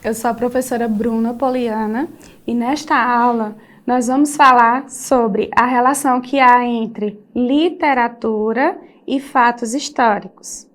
Eu sou a professora Bruna Poliana e nesta aula nós vamos falar sobre a relação que há entre literatura e fatos históricos.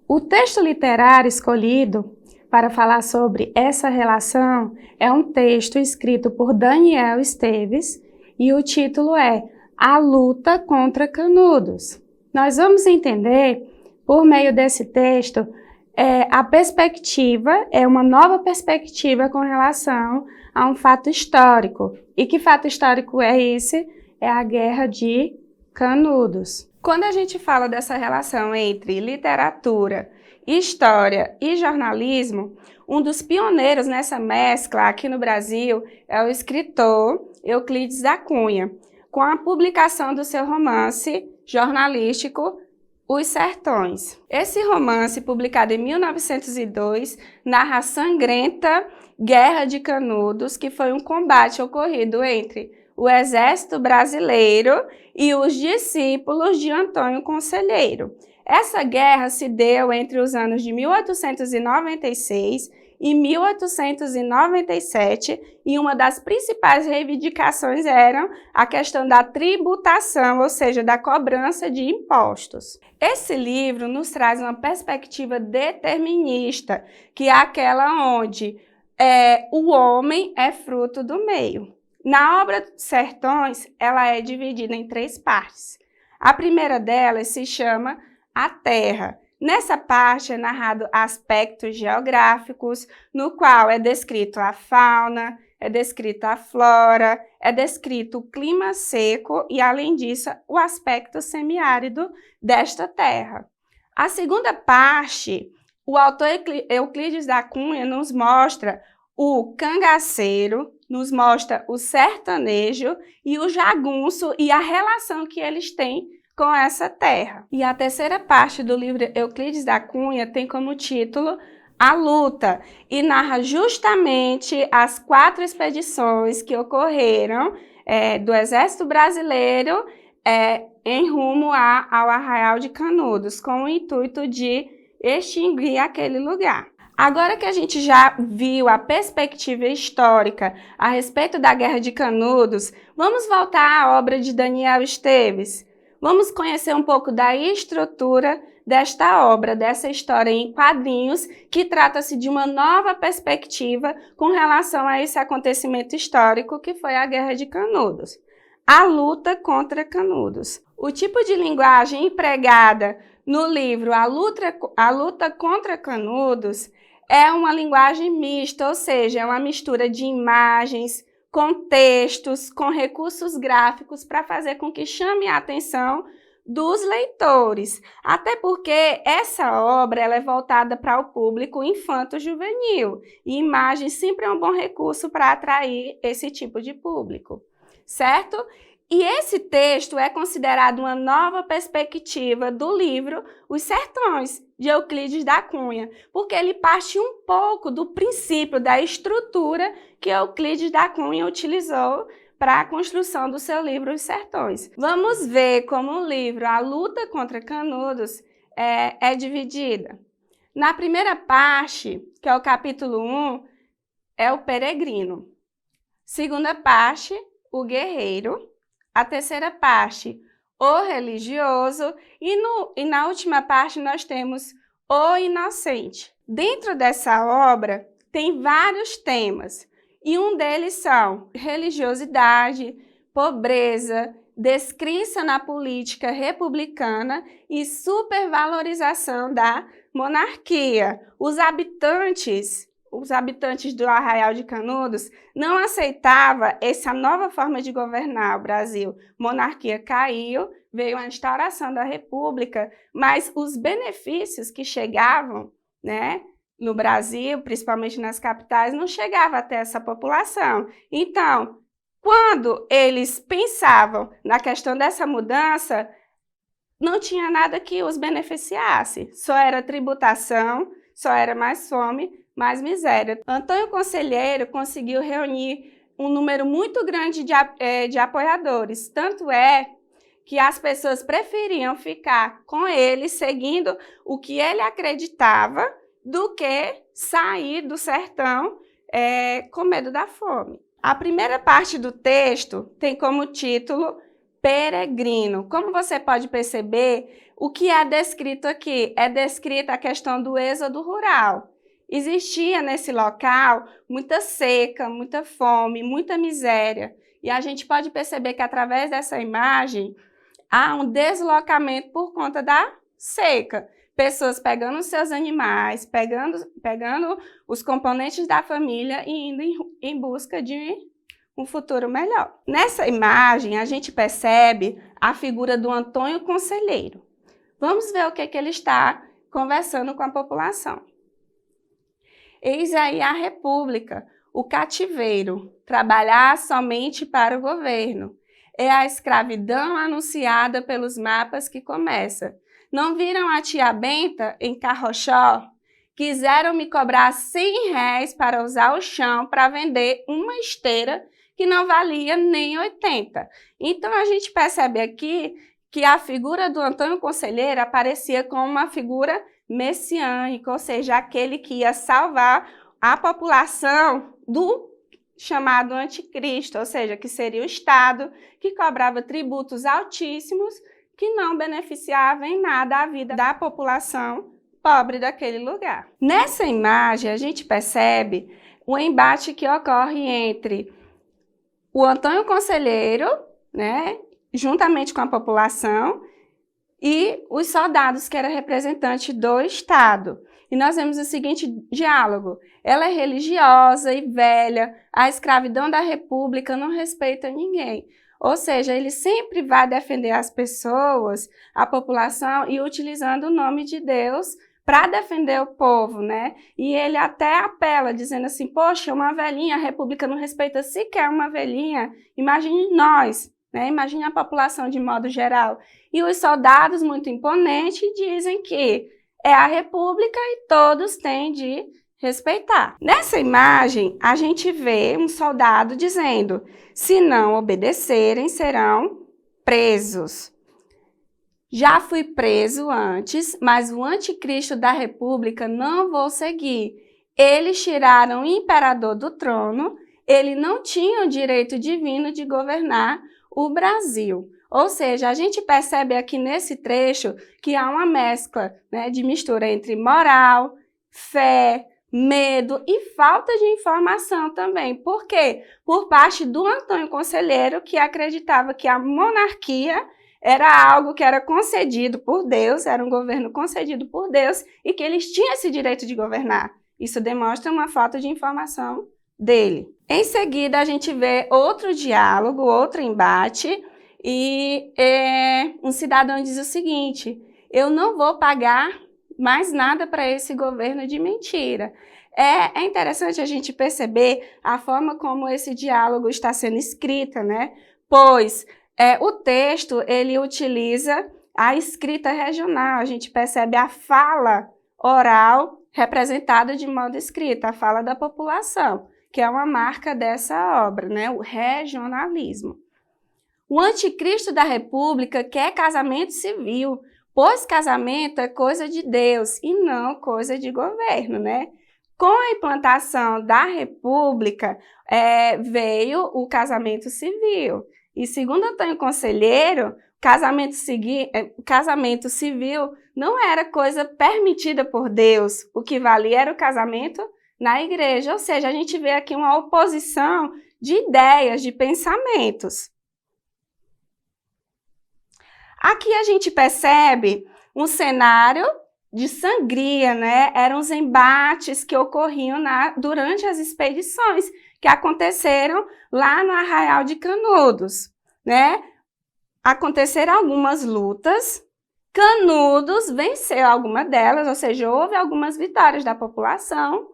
O texto literário escolhido para falar sobre essa relação é um texto escrito por Daniel Esteves e o título é A Luta contra Canudos. Nós vamos entender, por meio desse texto, a perspectiva é uma nova perspectiva com relação a um fato histórico. E que fato histórico é esse? É a Guerra de Canudos. Quando a gente fala dessa relação entre literatura, história e jornalismo, um dos pioneiros nessa mescla aqui no Brasil é o escritor Euclides da Cunha, com a publicação do seu romance jornalístico Os Sertões. Esse romance, publicado em 1902, narra a sangrenta Guerra de Canudos, que foi um combate ocorrido entre o exército brasileiro e os discípulos de Antônio Conselheiro. Essa guerra se deu entre os anos de 1896 e 1897, e uma das principais reivindicações era a questão da tributação, ou seja, da cobrança de impostos. Esse livro nos traz uma perspectiva determinista, que é aquela onde o homem é fruto do meio. Na obra Sertões, ela é dividida em 3 partes. A primeira delas se chama A Terra. Nessa parte é narrado aspectos geográficos, no qual é descrito a fauna, é descrito a flora, é descrito o clima seco e, além disso, o aspecto semiárido desta terra. A segunda parte, o autor Euclides da Cunha nos mostra o cangaceiro, nos mostra o sertanejo e o jagunço e a relação que eles têm com essa terra. E a terceira parte do livro Euclides da Cunha tem como título A Luta e narra justamente as 4 expedições que ocorreram do Exército Brasileiro em rumo ao Arraial de Canudos, com o intuito de extinguir aquele lugar. Agora que a gente já viu a perspectiva histórica a respeito da Guerra de Canudos, vamos voltar à obra de Daniel Esteves. Vamos conhecer um pouco da estrutura desta obra, dessa história em quadrinhos, que trata-se de uma nova perspectiva com relação a esse acontecimento histórico que foi a Guerra de Canudos. A luta contra Canudos. O tipo de linguagem empregada no livro A Luta contra Canudos é uma linguagem mista, ou seja, é uma mistura de imagens, com textos, com recursos gráficos para fazer com que chame a atenção dos leitores. Até porque essa obra ela é voltada para o público infanto-juvenil e imagem sempre é um bom recurso para atrair esse tipo de público, certo? E esse texto é considerado uma nova perspectiva do livro Os Sertões, de Euclides da Cunha, porque ele parte um pouco do princípio da estrutura que Euclides da Cunha utilizou para a construção do seu livro Os Sertões. Vamos ver como o livro A Luta contra Canudos é dividida. Na primeira parte, que é o capítulo 1, é o peregrino. Segunda parte, o guerreiro. A terceira parte, o religioso, e na última parte nós temos o inocente. Dentro dessa obra tem vários temas, e um deles são religiosidade, pobreza, descrença na política republicana e supervalorização da monarquia. Os habitantes do Arraial de Canudos não aceitavam essa nova forma de governar o Brasil. Monarquia caiu, veio a instauração da República, mas os benefícios que chegavam, no Brasil, principalmente nas capitais, não chegavam até essa população. Então, quando eles pensavam na questão dessa mudança, não tinha nada que os beneficiasse. Só era tributação, só era mais fome, mais miséria. Antônio Conselheiro conseguiu reunir um número muito grande de apoiadores. Tanto é que as pessoas preferiam ficar com ele, seguindo o que ele acreditava, do que sair do sertão com medo da fome. A primeira parte do texto tem como título Peregrino. Como você pode perceber, o que é descrito aqui? É descrita a questão do êxodo rural. Existia nesse local muita seca, muita fome, muita miséria. E a gente pode perceber que através dessa imagem há um deslocamento por conta da seca. Pessoas pegando seus animais, pegando os componentes da família e indo em busca de um futuro melhor. Nessa imagem, a gente percebe a figura do Antônio Conselheiro. Vamos ver o que ele está conversando com a população. Eis aí a república, o cativeiro, trabalhar somente para o governo. É a escravidão anunciada pelos mapas que começa. Não viram a tia Benta em Carrochó? Quiseram me cobrar R$100 para usar o chão para vender uma esteira que não valia nem 80. Então a gente percebe aqui que a figura do Antônio Conselheiro aparecia como uma figura messiânica, ou seja, aquele que ia salvar a população do chamado anticristo, ou seja, que seria o Estado que cobrava tributos altíssimos que não beneficiava em nada a vida da população pobre daquele lugar. Nessa imagem, a gente percebe o embate que ocorre entre o Antônio Conselheiro, né, juntamente com a população, e os soldados, que era representante do Estado. E nós vemos o seguinte diálogo: ela é religiosa e velha, a escravidão da república não respeita ninguém. Ou seja, ele sempre vai defender as pessoas, a população, e utilizando o nome de Deus para defender o povo, né? E ele até apela, dizendo assim, poxa, uma velhinha, a república não respeita sequer uma velhinha, imagine nós, né? Imagine a população de modo geral. E os soldados, muito imponentes, dizem que é a república e todos têm de respeitar. Nessa imagem, a gente vê um soldado dizendo, se não obedecerem, serão presos. Já fui preso antes, mas o anticristo da república não vou seguir. Eles tiraram o imperador do trono, ele não tinha o direito divino de governar o Brasil. Ou seja, a gente percebe aqui nesse trecho que há uma mescla, né, de mistura entre moral, fé, medo e falta de informação também. Por quê? Por parte do Antônio Conselheiro, que acreditava que a monarquia era algo que era concedido por Deus, era um governo concedido por Deus e que eles tinham esse direito de governar. Isso demonstra uma falta de informação dele. Em seguida, a gente vê outro diálogo, outro embate, e um cidadão diz o seguinte, eu não vou pagar mais nada para esse governo de mentira. É interessante a gente perceber a forma como esse diálogo está sendo escrito, né? Pois o texto, ele utiliza a escrita regional, a gente percebe a fala oral representada de modo escrito, a fala da população, que é uma marca dessa obra, né? O regionalismo. O anticristo da república quer casamento civil, pois casamento é coisa de Deus e não coisa de governo, né? Com a implantação da república, veio o casamento civil. E segundo Antônio Conselheiro, casamento civil não era coisa permitida por Deus. O que valia era o casamento na igreja. Ou seja, a gente vê aqui uma oposição de ideias, de pensamentos. Aqui a gente percebe um cenário de sangria, né? Eram os embates que ocorriam durante as expedições que aconteceram lá no Arraial de Canudos, né? Aconteceram algumas lutas, Canudos venceu alguma delas, ou seja, houve algumas vitórias da população,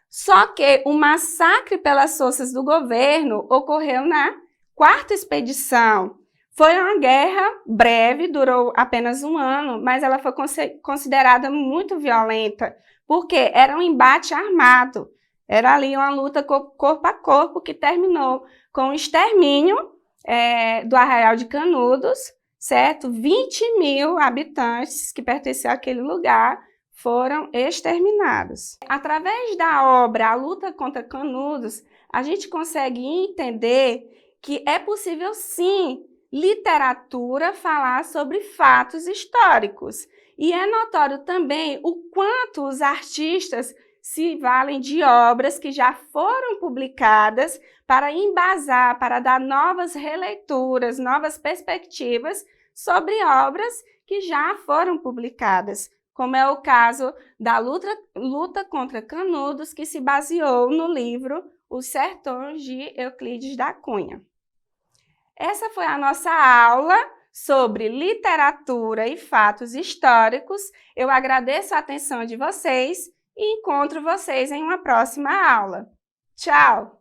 só que o massacre pelas forças do governo ocorreu na 4ª expedição. Foi uma guerra breve, durou apenas 1 ano, mas ela foi considerada muito violenta, porque era um embate armado. Era ali uma luta corpo a corpo que terminou com o extermínio do Arraial de Canudos, certo? 20.000 habitantes que pertenciam àquele lugar foram exterminados. Através da obra A Luta contra Canudos, a gente consegue entender que é possível, sim, literatura falar sobre fatos históricos. E é notório também o quanto os artistas se valem de obras que já foram publicadas para embasar, para dar novas releituras, novas perspectivas sobre obras que já foram publicadas, como é o caso da luta contra Canudos, que se baseou no livro Os Sertões de Euclides da Cunha. Essa foi a nossa aula sobre literatura e fatos históricos. Eu agradeço a atenção de vocês e encontro vocês em uma próxima aula. Tchau!